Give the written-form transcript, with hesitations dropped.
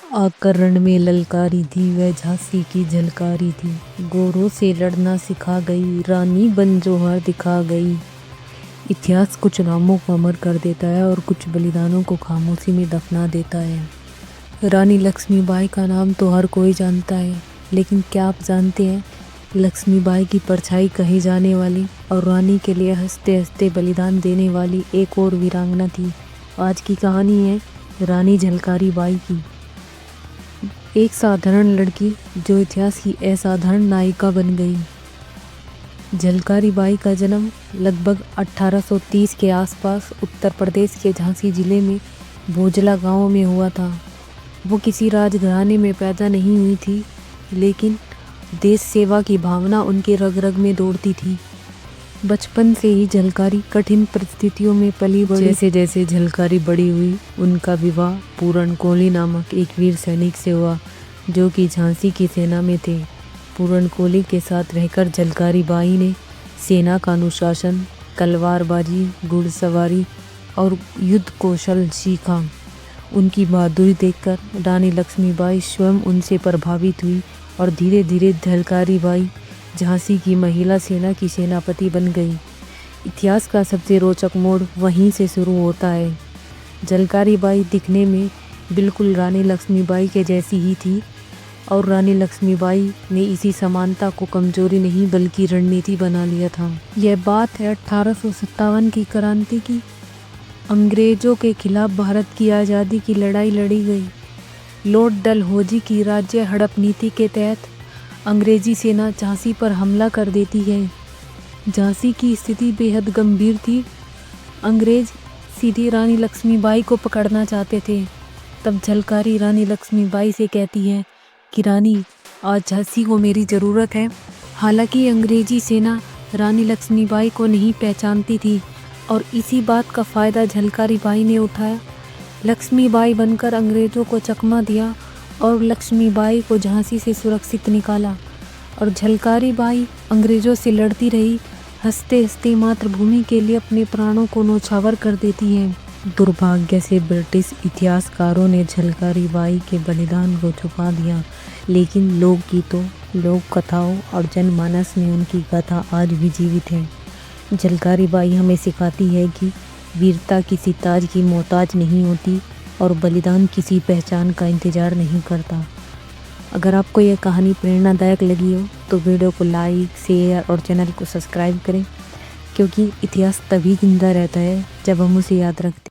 आकर रण में ललकारी थी, वह झांसी की झलकारी थी। गोरों से लड़ना सिखा गई, रानी बन जौहर दिखा गई। इतिहास कुछ नामों को अमर कर देता है और कुछ बलिदानों को खामोशी में दफना देता है। रानी लक्ष्मीबाई का नाम तो हर कोई जानता है, लेकिन क्या आप जानते हैं लक्ष्मीबाई की परछाई कही जाने वाली और रानी के लिए हंसते हंसते बलिदान देने वाली एक और वीरांगना थी। आज की कहानी है रानी झलकारी बाई की, एक साधारण लड़की जो इतिहास की असाधारण नायिका बन गई। झलकारी बाई का जन्म लगभग 1830 के आसपास उत्तर प्रदेश के झांसी जिले में भोजला गांव में हुआ था। वो किसी राजघराने में पैदा नहीं हुई थी, लेकिन देश सेवा की भावना उनके रग रग में दौड़ती थी। बचपन से ही झलकारी कठिन परिस्थितियों में पली बड़ी। जैसे जैसे झलकारी बड़ी हुई, उनका विवाह पूरन कोली नामक एक वीर सैनिक से हुआ, जो कि झांसी की सेना में थे। पूरन कोली के साथ रहकर झलकारी बाई ने सेना का अनुशासन, तलवारबाजी, घुड़सवारी और युद्ध कौशल सीखा। उनकी बहादुरी देखकर रानी लक्ष्मीबाई स्वयं उनसे प्रभावित हुई और धीरे धीरे झलकारी बाई झांसी की महिला सेना की सेनापति बन गई। इतिहास का सबसे रोचक मोड़ वहीं से शुरू होता है। झलकारी बाई दिखने में बिल्कुल रानी लक्ष्मीबाई के जैसी ही थी और रानी लक्ष्मीबाई ने इसी समानता को कमजोरी नहीं बल्कि रणनीति बना लिया था। यह बात है 1857 की क्रांति की। अंग्रेजों के खिलाफ भारत की आज़ादी की लड़ाई लड़ी गई। लॉर्ड डलहौजी की राज्य हड़प नीति के तहत अंग्रेजी सेना झांसी पर हमला कर देती है। झांसी की स्थिति बेहद गंभीर थी। अंग्रेज सीधे रानी लक्ष्मीबाई को पकड़ना चाहते थे। तब झलकारी रानी लक्ष्मीबाई से कहती है कि रानी, आज झांसी को मेरी ज़रूरत है। हालांकि अंग्रेजी सेना रानी लक्ष्मीबाई को नहीं पहचानती थी और इसी बात का फ़ायदा झलकारी बाई ने उठाया। लक्ष्मीबाई बनकर अंग्रेज़ों को चकमा दिया और लक्ष्मीबाई को झांसी से सुरक्षित निकाला। और झलकारी बाई अंग्रेज़ों से लड़ती रही, हंसते हंसते मातृभूमि के लिए अपने प्राणों को न्यौछावर कर देती है। दुर्भाग्य से ब्रिटिश इतिहासकारों ने झलकारी बाई के बलिदान को छुपा दिया, लेकिन लोकगीतों, लोक कथाओं और जनमानस में उनकी कथा आज भी जीवित है। झलकारी बाई हमें सिखाती है कि वीरता किसी ताज की मोहताज नहीं होती और बलिदान किसी पहचान का इंतज़ार नहीं करता। अगर आपको यह कहानी प्रेरणादायक लगी हो तो वीडियो को लाइक, शेयर और चैनल को सब्सक्राइब करें, क्योंकि इतिहास तभी जिंदा रहता है जब हम उसे याद रखते हैं।